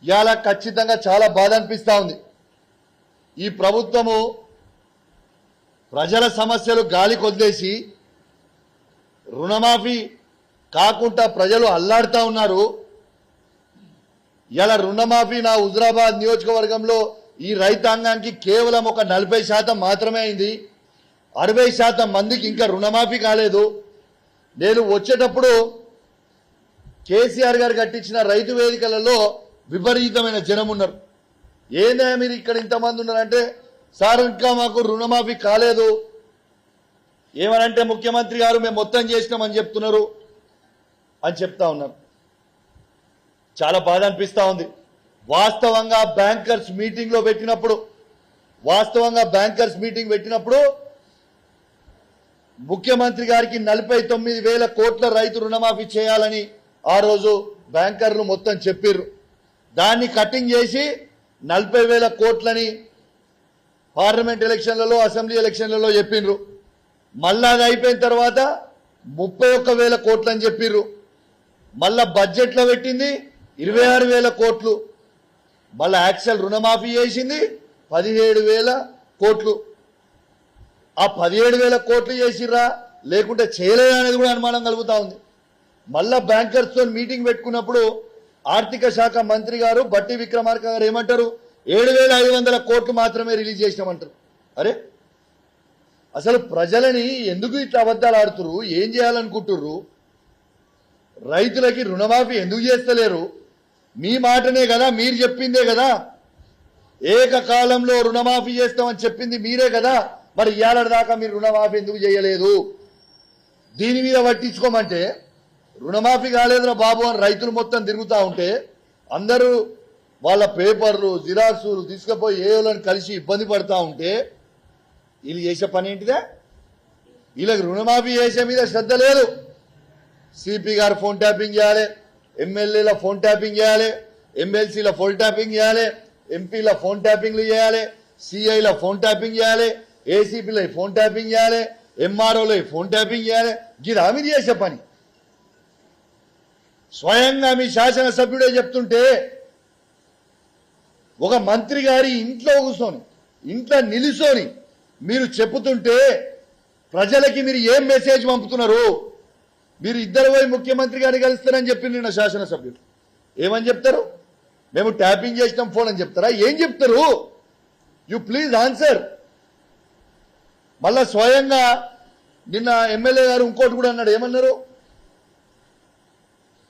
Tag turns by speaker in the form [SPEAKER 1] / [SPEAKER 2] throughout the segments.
[SPEAKER 1] ఇవాళ ఖచ్చితంగా చాలా బాధ అనిపిస్తా ఉంది. ఈ ప్రభుత్వము ప్రజల సమస్యలు గాలి కొద్దేసి రుణమాఫీ కాకుండా ప్రజలు అల్లాడుతూ ఉన్నారు. ఇలా రుణమాఫీ నా హుజరాబాద్ నియోజకవర్గంలో ఈ రైతాంగానికి కేవలం ఒక 40% మాత్రమే అయింది. 60% మందికి ఇంకా రుణమాఫీ కాలేదు. నేను వచ్చేటప్పుడు కేసీఆర్ గారు కట్టించిన రైతు వేదికలలో విపరీతమైన జనం ఉన్నారు. ఏందే మీరు ఇక్కడ ఇంతమంది ఉన్నారంటే, సార్ ఇంకా మాకు రుణమాఫీ కాలేదు, ఏమనంటే ముఖ్యమంత్రి గారు మేము మొత్తం చేసినామని చెప్తున్నారు అని చెప్తా ఉన్నారు. చాలా బాధ అనిపిస్తా ఉంది. వాస్తవంగా బ్యాంకర్స్ మీటింగ్ పెట్టినప్పుడు ముఖ్యమంత్రి గారికి 49,000 కోట్ల రైతు రుణమాఫీ చేయాలని ఆ రోజు బ్యాంకర్లు మొత్తం చెప్పిర్రు. దాన్ని కటింగ్ చేసి 40,000 కోట్లని పార్లమెంట్ ఎలక్షన్లలో అసెంబ్లీ ఎలక్షన్లలో చెప్పిండ్రు. మళ్ళా అది అయిపోయిన తర్వాత 31,000 కోట్లు అని చెప్పిర్రు. మళ్ళా బడ్జెట్లో పెట్టింది 26,000 కోట్లు. మళ్ళా యాక్చువల్ రుణమాఫీ చేసింది 17,000 కోట్లు. ఆ 17,000 కోట్లు చేసిర్రా లేకుంటే చేయలేదా అనేది కూడా అనుమానం కలుగుతా ఉంది. మళ్ళా బ్యాంకర్స్తో మీటింగ్ పెట్టుకున్నప్పుడు ఆర్థిక శాఖ మంత్రి గారు బట్టి విక్రమార్క గారు ఏమంటారు, 7,500 కోట్లు మాత్రమే రిలీజ్ చేసినామంటారు. అరే అసలు ప్రజలని ఎందుకు ఇట్లా అబద్ధాలు ఆడుతుర్రు? ఏం చేయాలనుకుంటుర్రు? రైతులకి రుణమాఫీ ఎందుకు చేస్తలేరు? మీ మాటనే కదా, మీరు చెప్పిందే కదా, ఏకకాలంలో రుణమాఫీ చేస్తామని చెప్పింది మీరే కదా. మరి ఇవాళ దాకా మీరు రుణమాఫీ ఎందుకు చేయలేదు? దీని మీద పట్టించుకోమంటే రుణమాఫీ కాలేదురా బాబు అని రైతులు మొత్తం తిరుగుతూ ఉంటే అందరూ వాళ్ళ పేపర్లు జిరాక్సులు తీసుకుపోయి ఏలను కలిసి ఇబ్బంది పడతా ఉంటే వీళ్ళు చేసే పని ఏంటిదే? వీళ్ళకి రుణమాఫీ చేసే మీద శ్రద్ధ లేదు. సిపి గారు ఫోన్ ట్యాపింగ్ చేయాలి, ఎమ్మెల్యేల ఫోన్ ట్యాపింగ్ చేయాలి, ఎమ్మెల్సీల ఫోన్ ట్యాపింగ్ చేయాలి, ఎంపీల ఫోన్ ట్యాపింగ్లు చేయాలి, సిఐల ఫోన్ ట్యాపింగ్ చేయాలి, ఏసీపీల ఫోన్ ట్యాపింగ్ చేయాలి, ఎంఆర్ఓల ఫోన్ ట్యాపింగ్ చేయాలి. గిదా మీరు చేసే పని? స్వయంగా మీ శాసనసభ్యుడే చెప్తుంటే ఒక మంత్రి గారి ఇంట్లో కూర్చొని ఇంట్లో నిలుసొని మీరు చెప్పుతుంటే ప్రజలకి మీరు ఏం మెసేజ్ పంపుతున్నారు? మీరు ఇద్దరు పోయి ముఖ్యమంత్రి గారిని కలుస్తారని చెప్పింది నిన్న శాసనసభ్యుడు. ఏమని చెప్తారు? మేము ట్యాపింగ్ చేసినాం ఫోన్ అని చెప్తారా? ఏం చెప్తారు? You please answer. మళ్ళా స్వయంగా నిన్న ఎమ్మెల్యే గారు ఇంకోటి కూడా అన్నాడు. ఏమన్నారు?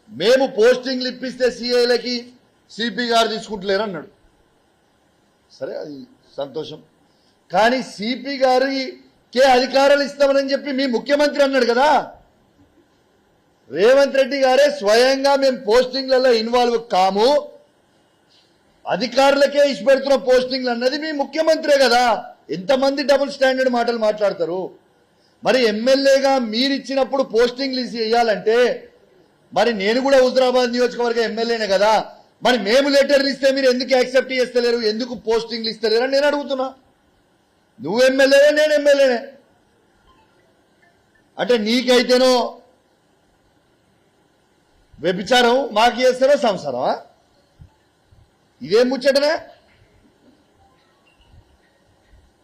[SPEAKER 1] మేము పోస్టింగ్లు ఇప్పిస్తే సిఐలకి సిపి గారు తీసుకుంటలేరు అన్నాడు. సరే, అది సంతోషం. కానీ సిపి గారికే అధికారాలు ఇస్తామని చెప్పి మీ ముఖ్యమంత్రి అన్నాడు కదా. రేవంత్ రెడ్డి గారే స్వయంగా మేము పోస్టింగ్లలో ఇన్వాల్వ్ కాము, అధికారులకే ఇష్టపెడుతున్న పోస్టింగ్లు అన్నది మీ ముఖ్యమంత్రే కదా. ఎంతమంది డబుల్ స్టాండర్డ్ మాటలు మాట్లాడతారు? మరి ఎమ్మెల్యేగా మీరిచ్చినప్పుడు పోస్టింగ్లు ఇవ్వాలంటే మరి నేను కూడా హుజరాబాద్ నియోజకవర్గ ఎమ్మెల్యేనే కదా. మరి మేము లెటర్లు ఇస్తే మీరు ఎందుకు యాక్సెప్ట్ చేస్తలేరు? ఎందుకు పోస్టింగ్లు ఇస్తలేరు అని నేను అడుగుతున్నా. నువ్వు ఎమ్మెల్యేనే, నేను ఎమ్మెల్యేనే. అంటే నీకైతేనో వ్యభిచారం, మాకు చేస్తారో సంసారమా? ఇదేం ముచ్చటనే?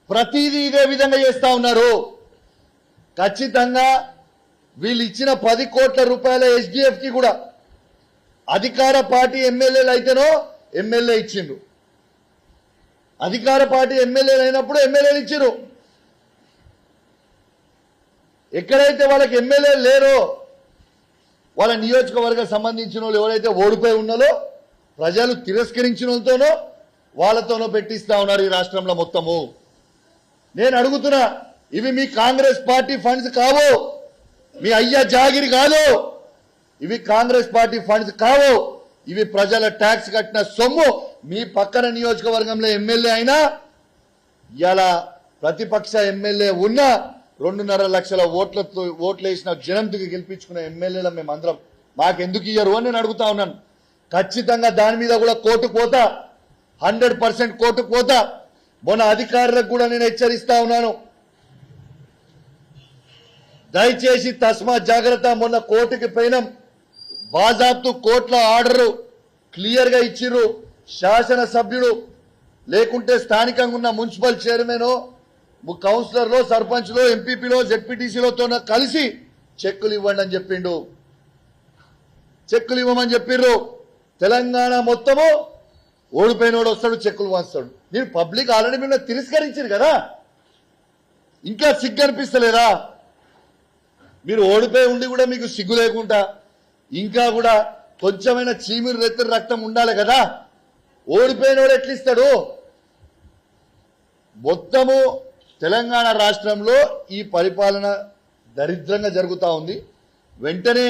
[SPEAKER 1] ప్రతిదీ ఇదే విధంగా చేస్తా ఉన్నారు. ఖచ్చితంగా వీళ్ళు ఇచ్చిన 10 కోట్ల రూపాయల SDF కి కూడా అధికార పార్టీ ఎమ్మెల్యేలు అయితేనో ఎమ్మెల్యే ఇచ్చిండ్రు, అధికార పార్టీ ఎమ్మెల్యేలు అయినప్పుడు ఎమ్మెల్యేలు ఇచ్చిరు. ఎక్కడైతే వాళ్ళకి ఎమ్మెల్యే లేరో వాళ్ళ నియోజకవర్గం సంబంధించిన వాళ్ళు ఎవరైతే ఓడిపోయి ఉన్నారో ప్రజలు తిరస్కరించిన వాళ్ళతోనో వాళ్ళతోనో పెట్టిస్తా ఉన్నారు ఈ రాష్ట్రంలో మొత్తము. నేను అడుగుతున్నా, ఇవి మీ కాంగ్రెస్ పార్టీ ఫండ్స్ కావు, మీ అయ్యా జాగిరి కాదు, ఇవి కాంగ్రెస్ పార్టీ ఫండ్స్ కావు, ఇవి ప్రజల ట్యాక్స్ కట్టిన సొమ్ము. మీ పక్కన నియోజకవర్గంలో ఎమ్మెల్యే అయినా ఇలా ప్రతిపక్ష ఎమ్మెల్యే ఉన్న 2.5 లక్షల ఓట్లు వేసిన జనంతికి గెలిపించుకున్న ఎమ్మెల్యేల మేమందరం మాకెందుకు ఇయ్యరు అని నేను అడుగుతా ఉన్నాను. ఖచ్చితంగా దాని మీద కూడా కోర్టుకు పోతా, 100% కోర్టుకు పోతా. మొన్న అధికారులకు కూడా నేను హెచ్చరిస్తా ఉన్నాను, దయచేసి తస్మా జాగ్రత్త. మొన్న కోర్టుకి పోయినాం, బాజాబ్తు కోర్టులో ఆర్డర్ క్లియర్ గా ఇచ్చిర్రు, శాసనసభ్యుడు లేకుంటే స్థానికంగా ఉన్న మున్సిపల్ చైర్మన్ కౌన్సిలర్లో సర్పంచ్లో ఎంపీపీలో జెడ్పీటీసీలతో కలిసి చెక్కులు ఇవ్వండి అని చెప్పిండు. చెక్కులు ఇవ్వమని చెప్పిర్రు. తెలంగాణ మొత్తము ఓడిపోయినోడు వస్తాడు, చెక్కులు వంచుతాడు. మీరు పబ్లిక్ ఆల్రెడీ మిమ్మల్ని తిరస్కరించారు కదా, ఇంకా సిగ్గు అనిపిస్తలేదా? మీరు ఓడిపోయి ఉండి కూడా మీకు సిగ్గు లేకుండా ఇంకా కూడా కొంచెమైనా చీమిరి రెత్తిరి రక్తం ఉండాలి కదా. ఓడిపోయినోడు ఎట్లిస్తాడు? మొత్తము తెలంగాణ రాష్ట్రంలో ఈ పరిపాలన దరిద్రంగా జరుగుతూ ఉంది. వెంటనే